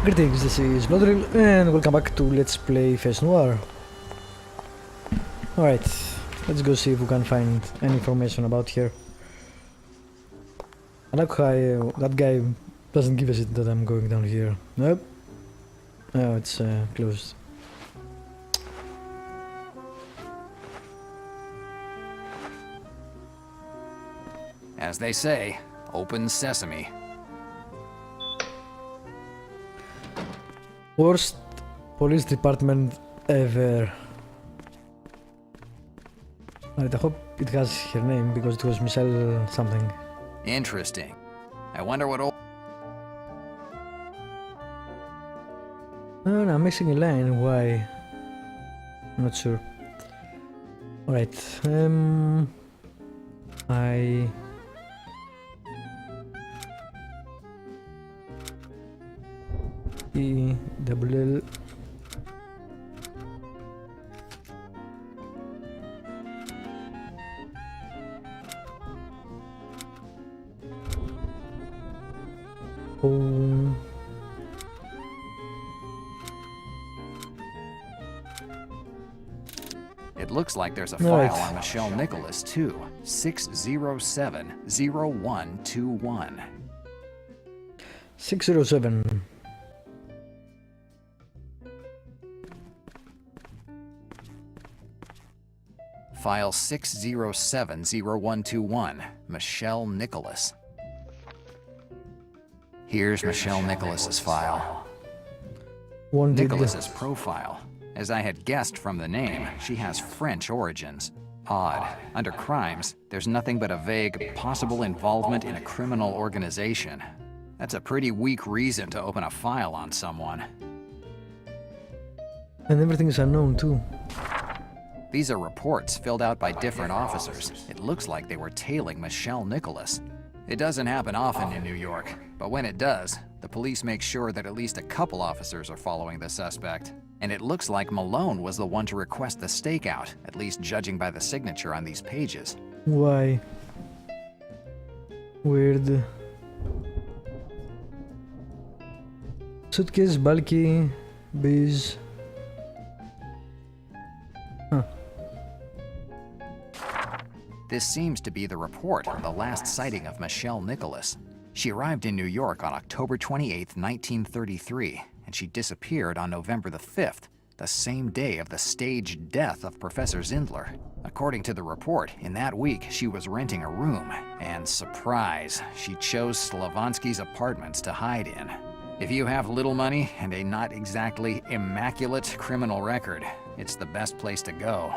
Greetings, this is Vlodril and welcome back to Let's Play face-noir. Alright, let's go see if we can find any information about here. I like how that guy doesn't give a shit that I'm going down here. Nope. Oh, it's closed. As they say, open sesame. Worst police department ever. Alright, I hope it has her name because it was Michelle something. Interesting. I wonder what old... Oh, no, I'm missing a line. Why? I'm not sure. Alright, L. Oh. It looks like there's a file on Michelle Nicholas too. 607-0121. 607. File 607-0121. Michelle Nicholas. Here's Michelle Nicholas's file. Nicholas's profile. As I had guessed from the name, she has French origins. Odd. Under crimes, there's nothing but a vague possible involvement in a criminal organization. That's a pretty weak reason to open a file on someone. And everything is unknown too. These are reports filled out by different officers. It looks like they were tailing Michelle Nicholas. It doesn't happen often in New York, but when it does, the police make sure that at least a couple officers are following the suspect. And it looks like Malone was the one to request the stakeout, at least judging by the signature on these pages. Why? Weird. Suitcase, bulky, bees. Huh. This seems to be the report on the last sighting of Michelle Nicholas. She arrived in New York on October 28, 1933, and she disappeared on November the 5th, the same day of the staged death of Professor Zindler. According to the report, in that week she was renting a room, and surprise, she chose Slavonsky's apartments to hide in. If you have little money and a not exactly immaculate criminal record, it's the best place to go.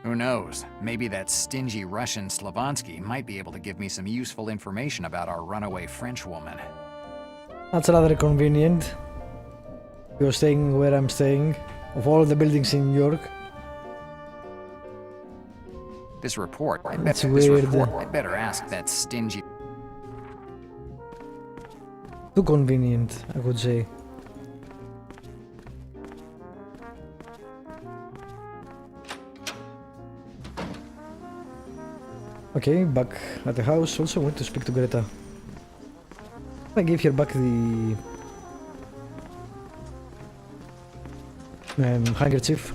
Who knows, maybe that stingy Russian Slavonsky might be able to give me some useful information about our runaway French woman. That's rather convenient. You're staying where I'm staying, of all the buildings in New York. This report, I That's weird. I'd better ask that stingy... Too convenient, I would say. Okay, back at the house. Also want to speak to Greta. I gave her back the handkerchief.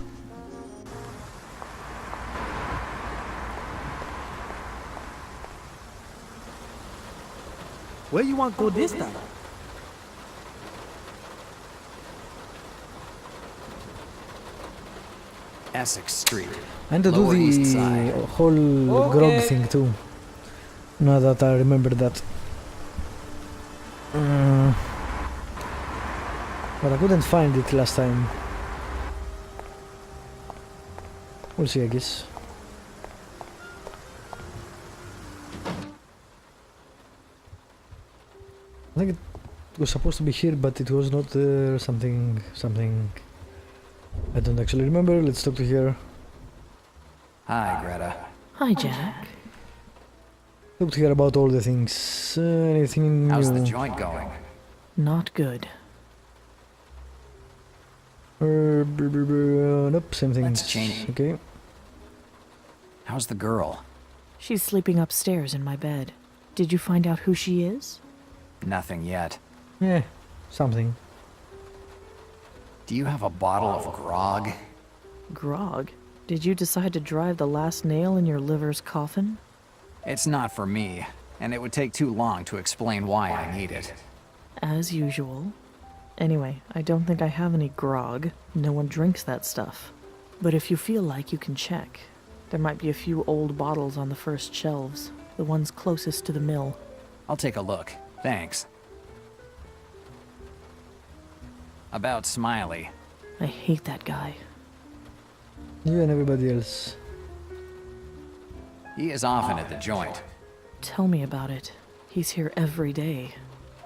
Where you want to go this time? Essex Street. And to do Lower East the Side. whole grog thing too. Now that I remember that. But I couldn't find it last time. We'll see, I guess. I think it was supposed to be here, but it was not there. Something. I don't actually remember. Let's talk to her. Hi, Greta. Hi, Jack. Talk to her about all the things. Anything new? How's the joint going? Not good. Nope, same thing. Let's change. Okay. How's the girl? She's sleeping upstairs in my bed. Did you find out who she is? Nothing yet. Yeah, something. Do you have a bottle of grog? Grog? Did you decide to drive the last nail in your liver's coffin? It's not for me, and it would take too long to explain why I need it. As usual. Anyway, I don't think I have any grog. No one drinks that stuff. But if you feel like, you can check. There might be a few old bottles on the first shelves, the ones closest to the mill. I'll take a look. Thanks. About Smiley. I hate that guy. You and everybody else. He is often at the joint. Tell me about it. He's here every day.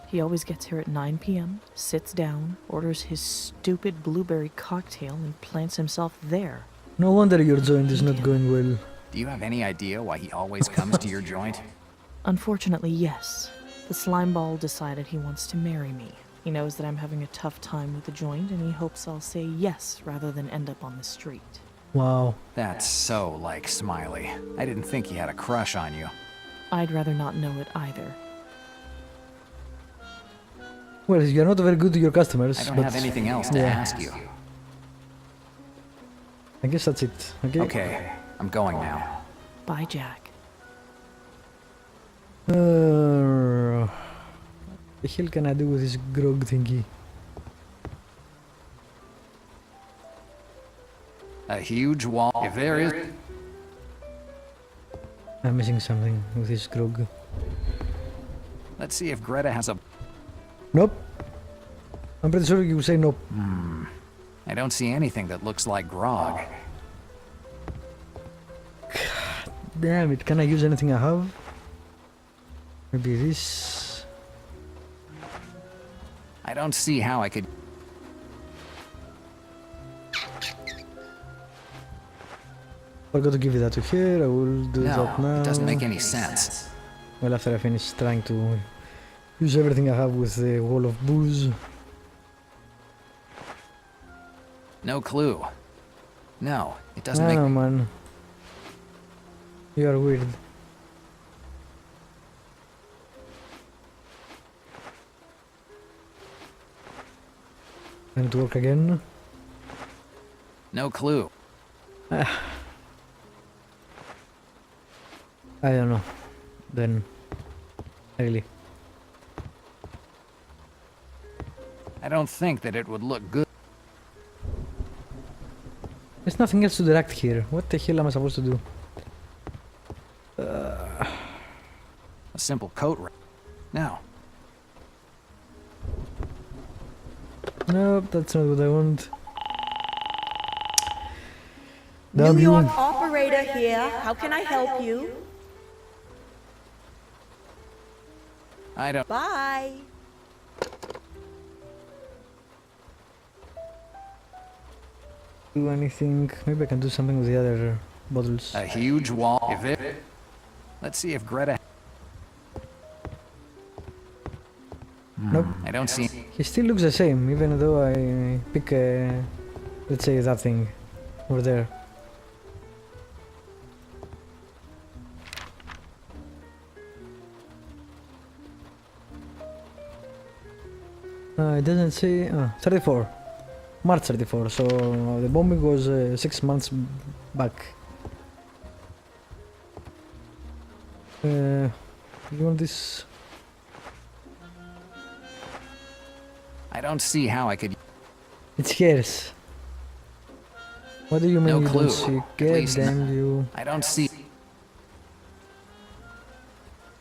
He always gets here at 9 p.m., sits down, orders his stupid blueberry cocktail, and plants himself there. No wonder your joint is not going well. Do you have any idea why he always comes to your joint? Unfortunately, yes. The slimeball decided he wants to marry me. He knows that I'm having a tough time with the joint, and he hopes I'll say yes rather than end up on the street. Wow. That's so like Smiley. I didn't think he had a crush on you. I'd rather not know it either. Well, you're not very good to your customers, I don't but have anything else to yeah. ask you. I guess that's it. Okay. Okay, I'm going now. Bye, Jack. What the hell can I do with this grog thingy? A huge wall. If there is... I'm missing something with this grog. Let's see if Greta has a... Nope. I'm pretty sure you say nope. I don't see anything that looks like grog. Damn it, can I use anything I have? Maybe this. I don't see how I could... Forgot to give you that to her, I will do that No, now. it doesn't make any sense. Well, after I finish trying to use everything I have with the wall of booze. No clue. No, it doesn't make... Man. You are weird. Time to work again. No clue. I don't know. Then, really. I don't think that it would look good. There's nothing else to direct here. What the hell am I supposed to do? A simple coat rack. No. Nope, that's not what I want. New Damn you. York operator here. How can I help you? I don't... Bye. Do anything? Maybe I can do something with the other bottles. A huge wall. If it... Let's see if Greta... Nope. I don't see... He still looks the same, even though I pick let's say that thing over there. It doesn't say 34. March 34, so the bombing was 6 months back. You want this? I don't see how I could... It's hers. What do you mean No you clue. don't see? At God least damn you. I don't see... Can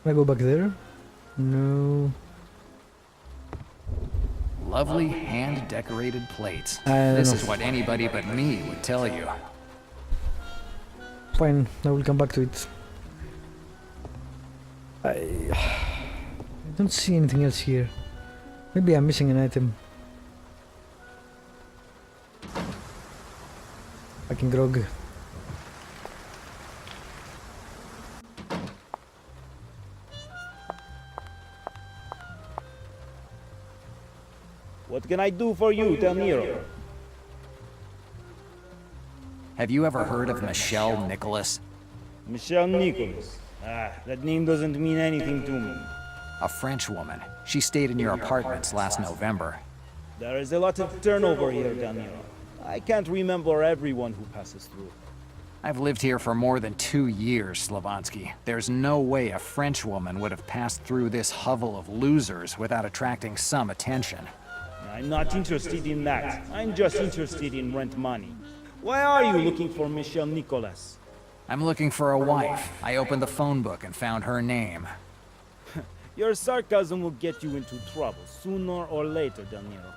I go back there? No. Lovely hand-decorated plates. I don't This know. is what anybody but me would tell you. Fine, I will come back to it. I don't see anything else here. Maybe I'm missing an item. Fucking grog. What can I do for you, Del Nero? Have you ever heard of Michelle Nicholas? Michelle Nicholas. That name doesn't mean anything to me. A French woman. She stayed in your apartments last November. There is a lot of turnover here, Del Nero. I can't remember everyone who passes through. I've lived here for more than 2 years, Slavansky. There's no way a French woman would have passed through this hovel of losers without attracting some attention. I'm not interested in that. I'm just interested in rent money. Why are you looking for Michelle Nicolas? I'm looking for a wife. I opened the phone book and found her name. Your sarcasm will get you into trouble, sooner or later, Del Nero.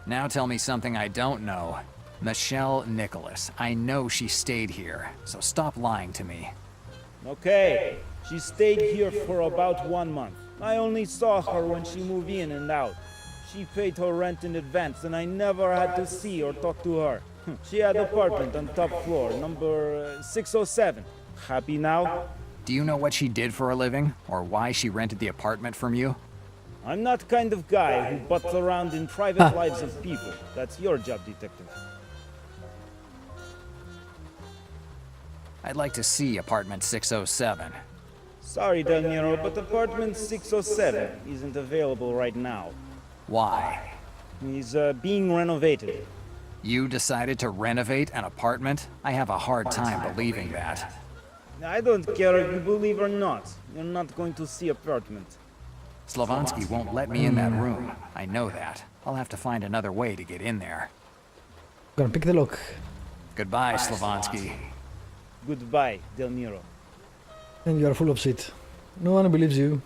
Now tell me something I don't know. Michelle Nicholas. I know she stayed here, so stop lying to me. Okay, she stayed here for about 1 month. I only saw her when she moved in and out. She paid her rent in advance, and I never had to see or talk to her. She had an apartment on top floor, number 607. Happy now? Do you know what she did for a living, or why she rented the apartment from you? I'm not kind of guy who butts around in private lives of people. That's your job, detective. I'd like to see apartment 607. Sorry, Del Nero, but apartment 607 isn't available right now. Why? He's being renovated. You decided to renovate an apartment? I have a hard time believing that. I don't care if you believe or not. You're not going to see apartment. Slavansky won't let me in that room. I know that. I'll have to find another way to get in there. Gonna pick the lock. Goodbye, Slavansky. Goodbye, Del Nero. And you are full of shit. No one believes you.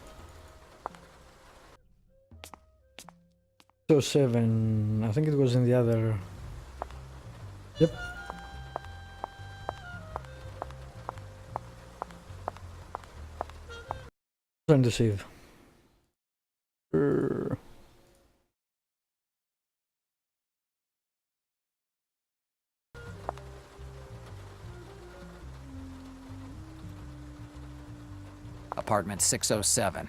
So 7. I think it was in the other. Yep. Trying to save. Apartment 607.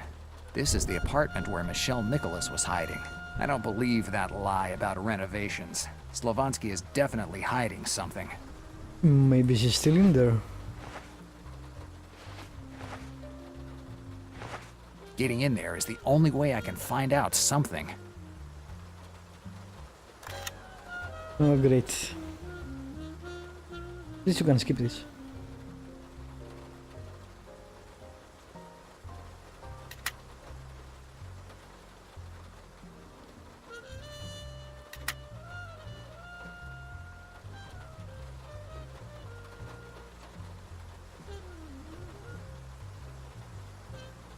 This is the apartment where Michelle Nicholas was hiding. I don't believe that lie about renovations. Slavansky is definitely hiding something. Maybe she's still in there. Getting in there is the only way I can find out something. Oh, great. At least you can skip this.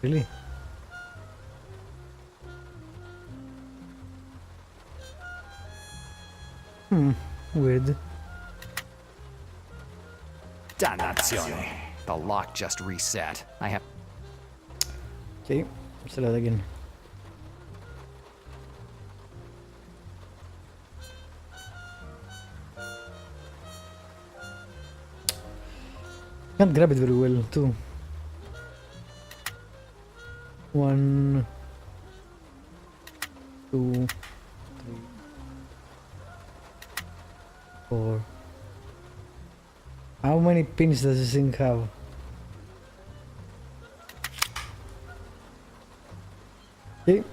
Really? Weird. Dannazione. The lock just reset. I have... Okay, let's try that again. Can't grab it very well too. 1, 2, 3, 4. How many pins does this thing have? Okay.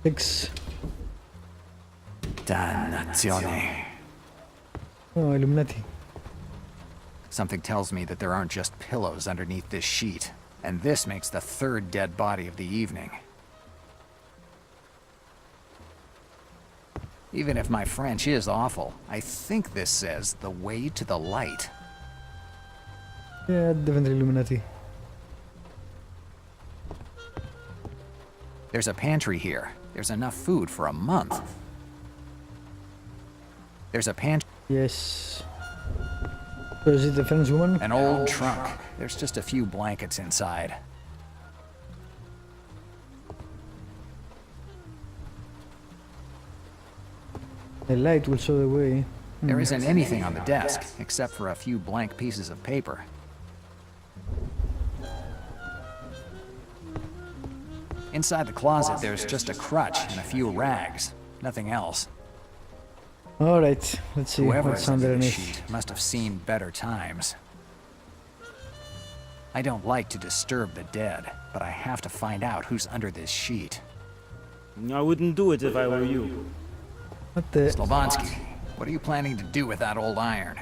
6. Dannazione. Oh, Illuminati. Something tells me that there aren't just pillows underneath this sheet. And this makes the 3rd dead body of the evening. Even if my French is awful, I think this says the way to the light. Yeah, definitely Illuminati. There's a pantry here. There's enough food for a month. There's a pantry. Yes. So is it the French woman? An old trunk. There's just a few blankets inside. The light will show the way. There isn't anything on the desk, except for a few blank pieces of paper. Inside the closet, there's just a crutch and a few rags. Nothing else. Alright, let's see Whoever's what's under the underneath. sheet must have seen better times. I don't like to disturb the dead, but I have to find out who's under this sheet. I wouldn't do it if I were you. What the? Slovansky, what are you planning to do with that old iron?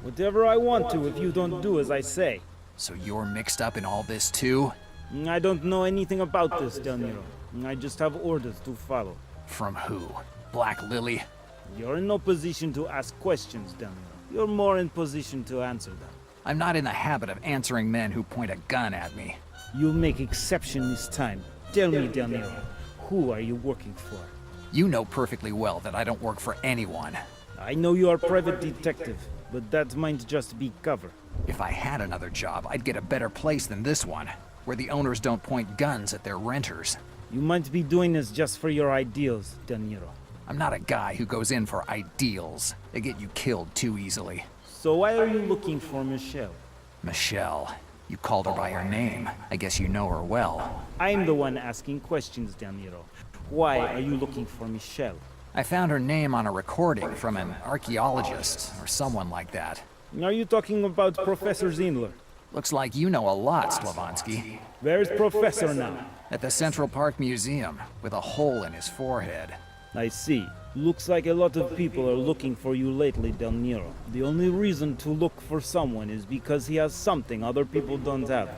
Whatever I want to if you don't do as I say. So you're mixed up in all this too? I don't know anything about this, Del Nero. I just have orders to follow. From who? Black Lily? You're in no position to ask questions, Del Nero. You're more in position to answer them. I'm not in the habit of answering men who point a gun at me. You'll make exception this time. Tell me, Del Nero, who are you working for? You know perfectly well that I don't work for anyone. I know you are a private detective, but that might just be cover. If I had another job, I'd get a better place than this one, where the owners don't point guns at their renters. You might be doing this just for your ideals, Del Nero. I'm not a guy who goes in for ideals. They get you killed too easily. So why are you looking for Michelle? Michelle. You called her by her name. I guess you know her well. I'm the one asking questions, Del Nero. Why are you looking for Michelle? I found her name on a recording from an archaeologist, or someone like that. Are you talking about Professor Zindler? Looks like you know a lot, Slovansky. Where's Professor now? At the Central Park Museum, with a hole in his forehead. I see. Looks like a lot of people are looking for you lately, Del Nero. The only reason to look for someone is because he has something other people don't have.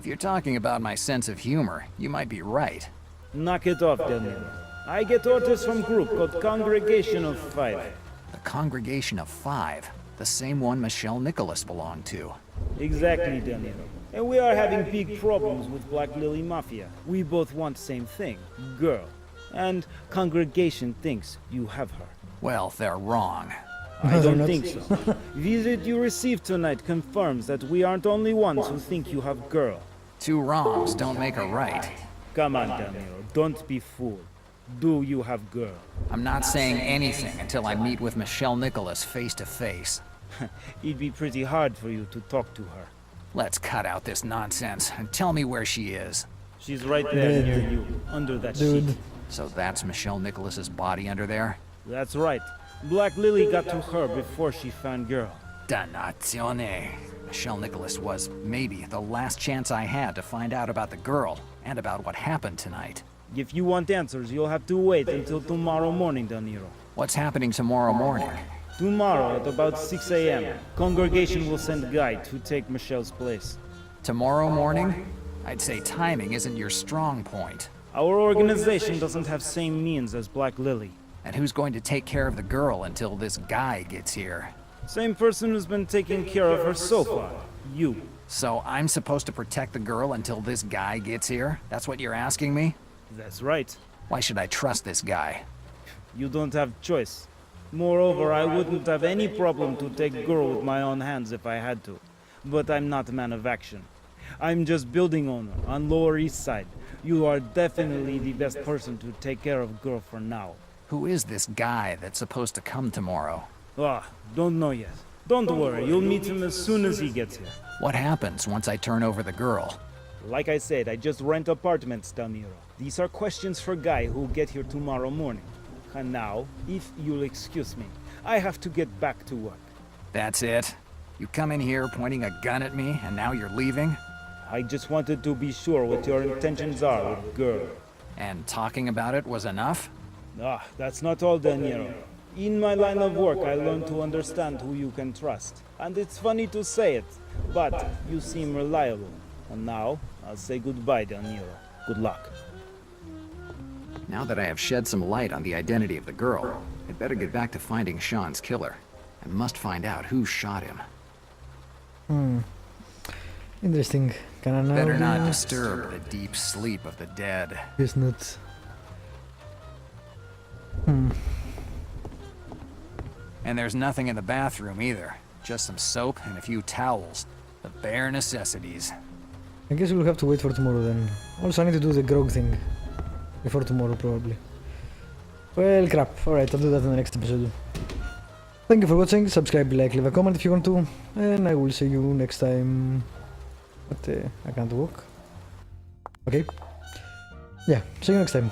If you're talking about my sense of humor, you might be right. Knock it off, Del Nero. I get orders from group called Congregation of Five. The Congregation of Five, the same one Michelle Nicholas belonged to. Exactly, Del Nero. And we are having big problems with Black Lily Mafia. We both want same thing, girl. And Congregation thinks you have her. Well, they're wrong. I don't think so. Visit you received tonight confirms that we aren't only ones who think you have girl. Two wrongs don't make a right. Come on, Del Nero, don't be fooled. Do you have girl? I'm not saying anything until I meet with Michelle Nicholas face to face. It'd be pretty hard for you to talk to her. Let's cut out this nonsense and tell me where she is. She's right there Dead. near you, under that Dude. sheet. So that's Michelle Nicholas's body under there? That's right. Black Lily got to her before she found girl. Dannazione. Michelle Nicholas was maybe the last chance I had to find out about the girl and about what happened tonight. If you want answers, you'll have to wait until tomorrow morning, Del Nero. What's happening tomorrow morning? Tomorrow at about 6 a.m., Congregation will send a guide to take Michelle's place. Tomorrow morning? I'd say timing isn't your strong point. Our organization doesn't have same means as Black Lily. And who's going to take care of the girl until this guy gets here? Same person who's been taking care of her so far. You. So I'm supposed to protect the girl until this guy gets here? That's what you're asking me? That's right. Why should I trust this guy? You don't have choice. Moreover, I wouldn't have any problem to take girl with my own hands if I had to. But I'm not a man of action. I'm just building owner on Lower East Side. You are definitely the best person to take care of girl for now. Who is this guy that's supposed to come tomorrow? Don't know yet. Don't worry, you'll meet him as soon as he gets here. What happens once I turn over the girl? Like I said, I just rent apartments, Del Nero. These are questions for guy who'll get here tomorrow morning. And now, if you'll excuse me, I have to get back to work. That's it? You come in here pointing a gun at me, and now you're leaving? I just wanted to be sure what your intentions are with girl. And talking about it was enough? That's not all, Del Nero. In my line of work, I learned to understand who you can trust. And it's funny to say it, but you seem reliable. And now, I'll say goodbye, Del Nero. Good luck. Now that I have shed some light on the identity of the girl, I'd better get back to finding Sean's killer. I must find out who shot him. Interesting. Can I now Better not disturb the deep sleep of the dead. Yes, not. And there's nothing in the bathroom either. Just some soap and a few towels. The bare necessities. I guess we'll have to wait for tomorrow then. Also, I need to do the grog thing. Before tomorrow, probably. Well, crap. Alright, I'll do that in the next episode. Thank you for watching. Subscribe, like, leave a comment if you want to. And I will see you next time. But I can't walk. Okay. Yeah, see you next time.